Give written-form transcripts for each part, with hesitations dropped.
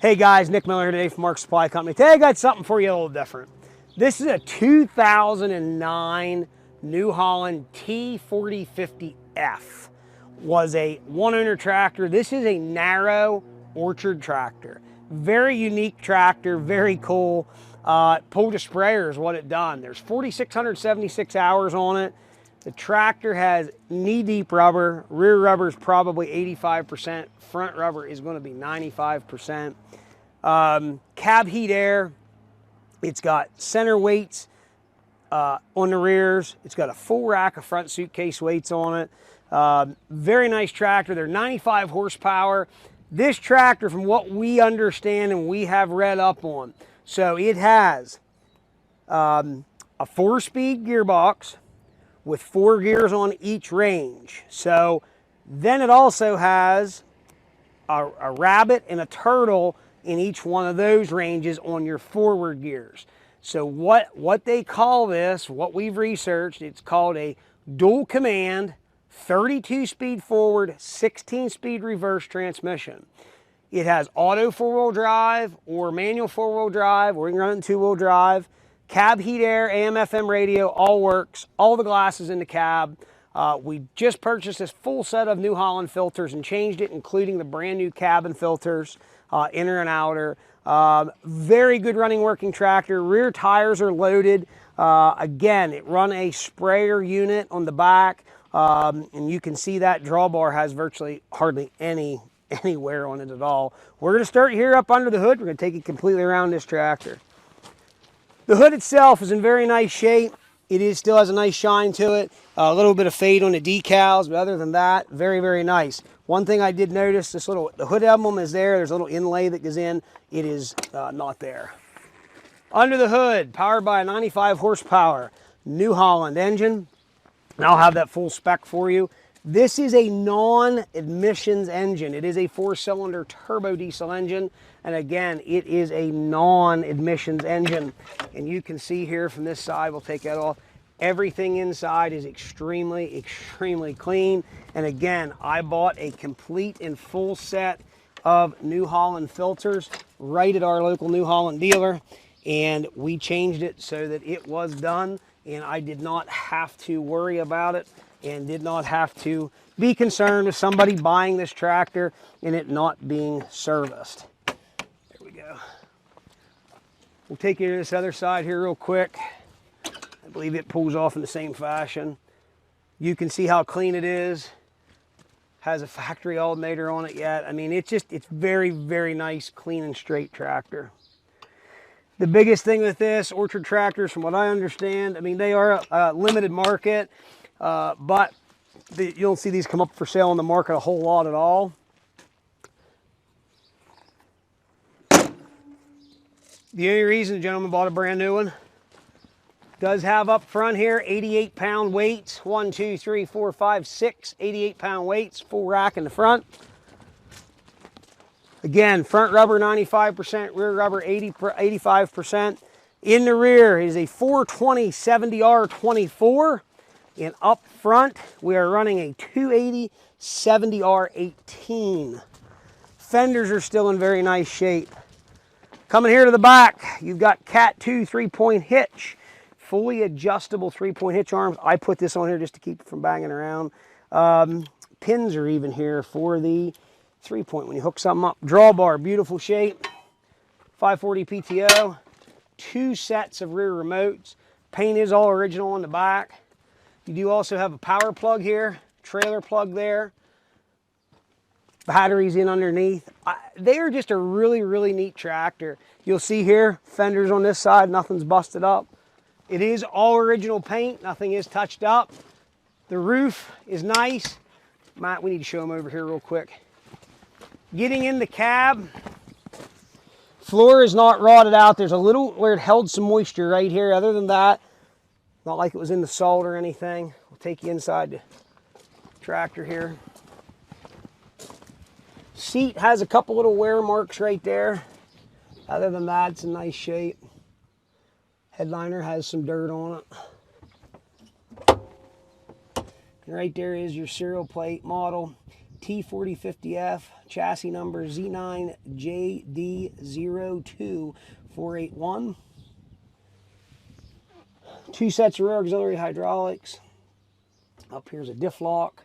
Hey guys, Nick Miller here today from Mark Supply Company. Today I got something for you a little different. This is a 2009 New Holland T4050F. Was a one-owner tractor. This is a narrow orchard tractor. Very unique tractor, very cool. Pull to sprayer is what it done. There's 4,676 hours on it. The tractor has knee-deep rubber. Rear rubber is probably 85%. Front rubber is going to be 95%. Cab heat air. It's got center weights on the rears. It's got a full rack of front suitcase weights on it. Very nice tractor. They're 95 horsepower. This tractor, from what we understand and we have read up on, so it has a 4-speed gearbox with 4 gears on each range. So then it also has a rabbit and a turtle in each one of those ranges on your forward gears. So what they call this, what we've researched, it's called a dual command 32-speed forward, 16-speed reverse transmission. It has auto 4-wheel drive or manual 4-wheel drive, or you can run it in 2-wheel drive. Cab heat air, AM, FM radio, all works. All the glasses in the cab. We just purchased this full set of New Holland filters and changed it, including the brand new cabin filters, inner and outer. Very good running working tractor. Rear tires are loaded. Again, it run a sprayer unit on the back, and you can see that drawbar has virtually hardly any wear on it at all. We're going to start here up under the hood. We're going to take it completely around this tractor. The hood itself is in very nice shape. It still has a nice shine to it. A little bit of fade on the decals, but other than that, very, very nice. One thing I did notice, the hood emblem is there. There's a little inlay that goes in. It is not there. Under the hood, powered by a 95 horsepower New Holland engine. And I'll have that full spec for you. This is a non-emissions engine. It is a 4-cylinder turbo diesel engine. And again, it is a non-emissions engine. And you can see here from this side, we'll take that off. Everything inside is extremely, extremely clean. And again, I bought a complete and full set of New Holland filters right at our local New Holland dealer. And we changed it so that it was done. And I did not have to worry about it and did not have to be concerned with somebody buying this tractor and it not being serviced. There we go. We'll take you to this other side here real quick. I believe it pulls off in the same fashion. You can see how clean it is. Has a factory alternator on it yet. I mean, it's very, very nice, clean and straight tractor. The biggest thing with this, orchard tractors, from what I understand, I mean, they are a limited market, but you don't see these come up for sale on the market a whole lot at all. The only reason the gentleman bought a brand new one, does have up front here 88-pound weights. 1, 2, 3, 4, 5, 6 88-pound weights, full rack in the front. Again, front rubber 95%, rear rubber 85%. In the rear is a 420 70R24. And up front, we are running a 280 70R18. Fenders are still in very nice shape. Coming here to the back, you've got Cat 2 3-point hitch. Fully adjustable 3-point hitch arms. I put this on here just to keep it from banging around. Pins are even here for the 3-point when you hook something up. Drawbar, beautiful shape. 540 PTO. 2 sets of rear remotes. Paint is all original on the back. You do also have a power plug here, trailer plug there. Batteries in underneath. They are just a really, really neat tractor. You'll see here, fenders on this side, nothing's busted up. It is all original paint, nothing is touched up. The roof is nice. Matt, we need to show them over here real quick. Getting in the cab, floor is not rotted out. There's a little where it held some moisture right here. Other than that, not like it was in the salt or anything. We'll take you inside the tractor here. Seat has a couple little wear marks right there. Other than that, it's in nice shape. Headliner has some dirt on it. And right there is your serial plate model. T4050F, chassis number Z9JD02481. 2 sets of rear auxiliary hydraulics. Up here's a diff lock.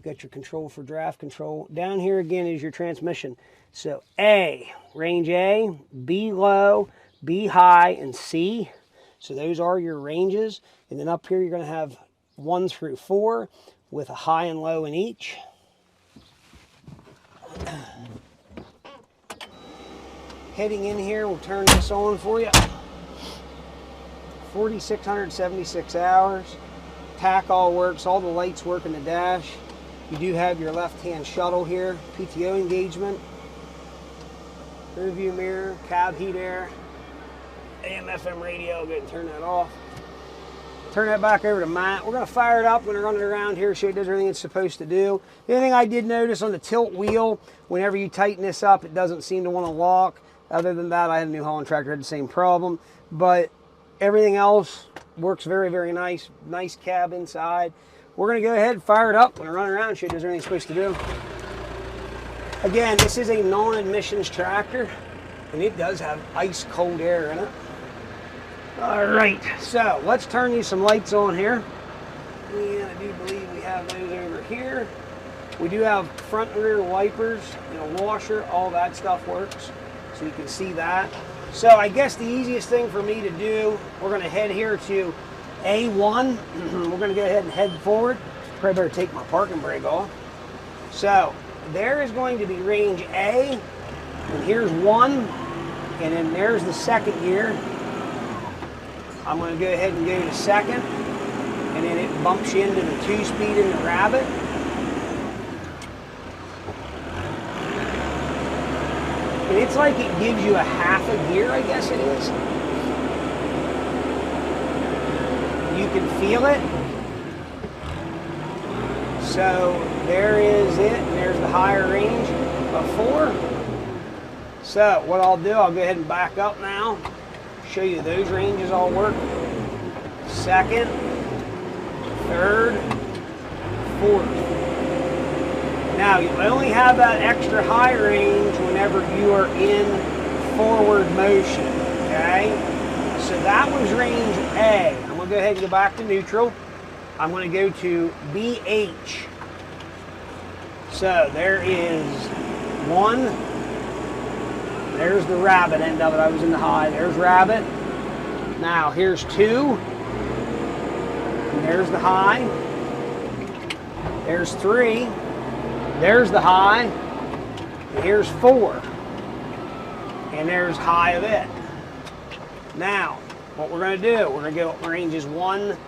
Got your control for draft control. Down here again is your transmission. So A, range A, B low, B high, and C. So those are your ranges. And then up here you're going to have 1 through 4 with a high and low in each. Heading in here, we'll turn this on for you. 4,676 hours. Tack all works, all the lights work in the dash. You do have your left-hand shuttle here, PTO engagement, rear view mirror, cab heat air, AM FM radio. Go ahead and turn that off. Turn that back over to Matt. We're going to fire it up when we're running around here, so it does everything it's supposed to do. The only thing I did notice on the tilt wheel, whenever you tighten this up, it doesn't seem to want to lock. Other than that, I had a New Holland tractor, had the same problem. But everything else works very, very nice. Nice cab inside. We're going to go ahead and fire it up when we're running around, so it does everything it's supposed to do. Again, this is a non-emissions tractor, and it does have ice cold air in it. All right, so let's turn you some lights on here. And I do believe we have those over here. We do have front and rear wipers, washer, all that stuff works. So you can see that. So I guess the easiest thing for me to do, we're going to head here to A1. We're going to go ahead and head forward. Probably better take my parking brake off. So there is going to be range A, and here's 1, and then there's the second gear. I'm going to go ahead and go to second, and then it bumps you into the 2-speed in the Rabbit. And it's like it gives you a half a gear, I guess it is. You can feel it. So there is it, and there's the higher range of 4. So what I'll do, I'll go ahead and back up now. Show you those ranges all work. Second, third, fourth. Now you only have that extra high range whenever you are in forward motion, okay? So that was range A. I'm gonna go ahead and go back to neutral. I'm gonna go to BH. So there is 1. There's the Rabbit end of it. I was in the high. There's Rabbit. Now here's 2. And there's the high. There's 3. There's the high. And here's 4. And there's high of it. Now, what we're going to do, we're going to go ranges 1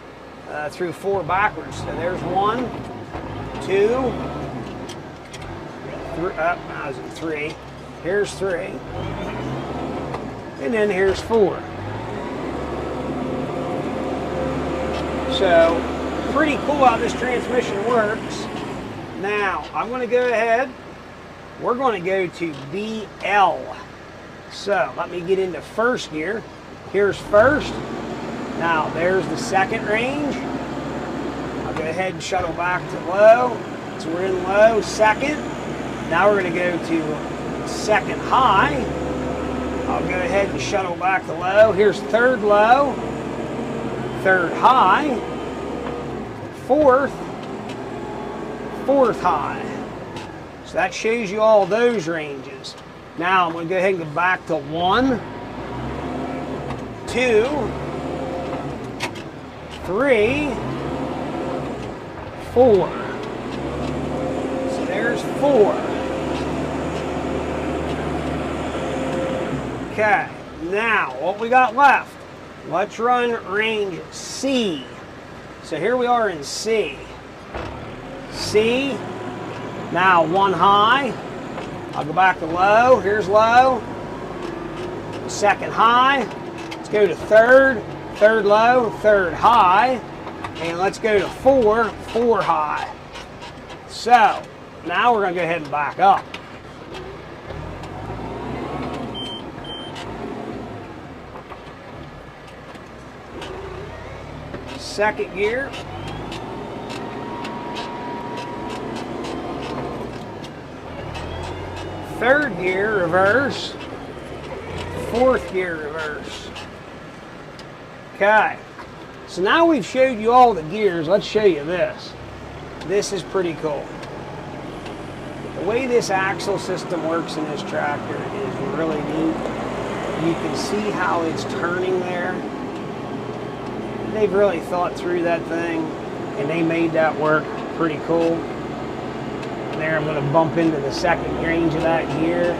through 4 backwards. So there's 1, 2, 3. I was in 3. Here's 3, and then here's 4. So, pretty cool how this transmission works. Now, I'm going to go ahead, we're going to go to BL. So, let me get into first gear. Here's first. Now, there's the second range. I'll go ahead and shuttle back to low. So we're in low, second. Now we're going to go to second high. I'll go ahead and shuttle back to low. Here's third low, third high, fourth high. So that shows you all those ranges. Now I'm going to go ahead and go back to 1, 2, 3, 4. So there's 4. Okay, now what we got left, let's run range C. So here we are in C. C, now 1 high. I'll go back to low, here's low. Second high, let's go to third, third low, third high. And let's go to 4, 4 high. So, now we're gonna go ahead and back up. Second gear. third gear reverse, fourth gear reverse. Okay, so now we've showed you all the gears. Let's show you this. This is pretty cool. The way this axle system works in this tractor is really neat. You can see how it's turning there. They've really thought through that thing, and they made that work pretty cool. And there I'm going to bump into the second range of that gear.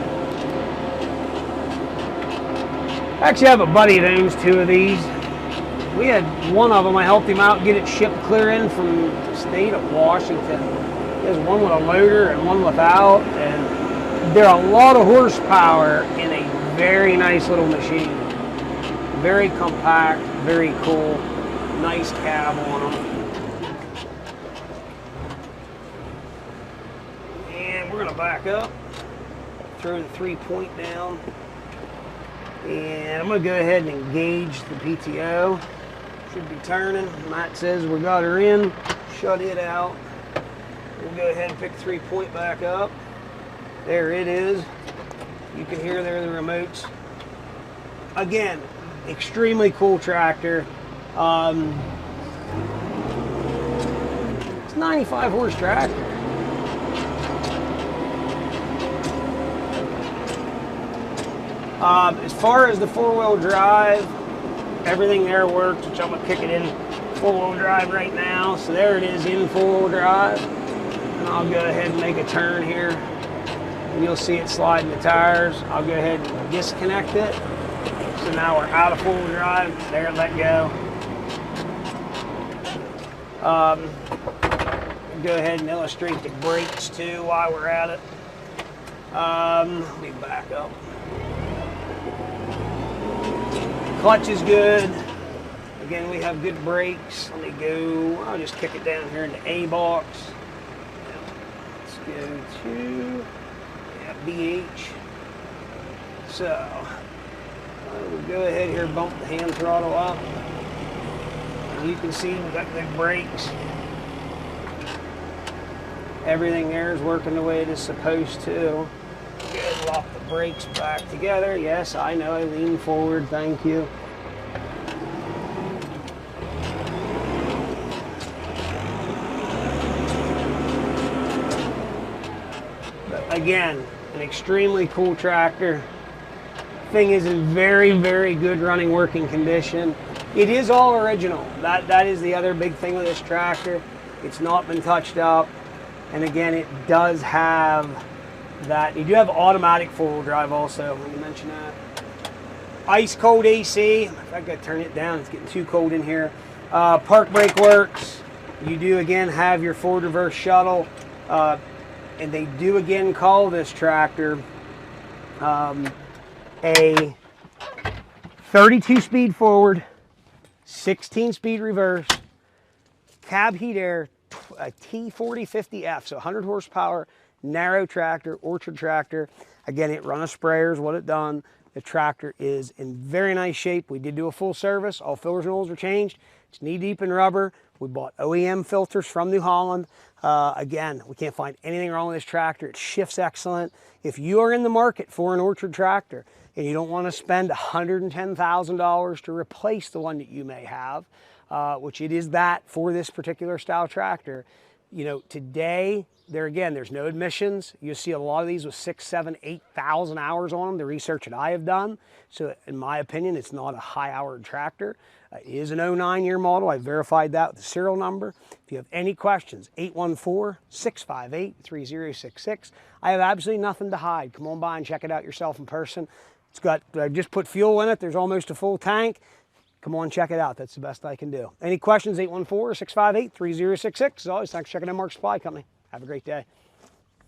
I actually have a buddy that owns two of these. We had one of them, I helped him out get it shipped clear in from the state of Washington. There's one with a loader and one without, and they're a lot of horsepower in a very nice little machine. Very compact, very cool, nice cab on them. And we're gonna back up, throw the 3-point down, and I'm gonna go ahead and engage the PTO. Should be turning. Matt says we got her in, shut it out. We'll go ahead and pick 3-point back up. There it is. You can hear there the remotes. Again, extremely cool tractor. It's a 95 horse tractor. As far as the 4-wheel drive, everything there works, which I'm gonna kick it in 4-wheel drive right now. So there it is in 4-wheel drive. And I'll go ahead and make a turn here. And you'll see it sliding the tires. I'll go ahead and disconnect it. So now we're out of 4-wheel drive. There, let go. Go ahead and illustrate the brakes too while we're at it. Let me back up. Clutch is good. Again, we have good brakes. Let me go, I'll just kick it down here in the A box. Let's go to BH. So, we'll go ahead here, bump the hand throttle up. And you can see we've got good brakes. Everything there is working the way it is supposed to. Good, lock the brakes back together. Yes, I know, I lean forward, thank you. But again, an extremely cool tractor. Thing is in very, very good running working condition. It is all original. That is the other big thing with this tractor. It's not been touched up. And again, it does have that. You do have automatic 4-wheel drive also, let me mention that. Ice cold AC. I gotta turn it down, it's getting too cold in here. Park brake works. You do again have your forward reverse shuttle. And they do again call this tractor a 32 speed forward, 16 speed reverse, cab heat air, a T4050F, so 100 horsepower, narrow tractor, orchard tractor. Again, it run a sprayer is what it done. The tractor is in very nice shape. We did do a full service. All filters and oils are changed. It's knee deep in rubber. We bought OEM filters from New Holland. Again, we can't find anything wrong with this tractor. It shifts excellent. If you are in the market for an orchard tractor and you don't want to spend $110,000 to replace the one that you may have, which it is that for this particular style tractor, you know, today, there's no emissions. You see a lot of these with 6,000, 7,000, 8,000 hours on them, the research that I have done. So in my opinion, it's not a high-hour tractor. It is an 09 year model. I verified that with the serial number. If you have any questions, 814-658-3066. I have absolutely nothing to hide. Come on by and check it out yourself in person. It's got, I just put fuel in it. There's almost a full tank. Come on, check it out. That's the best I can do. Any questions, 814-658-3066. As always, thanks for checking out Mark Supply Company. Have a great day.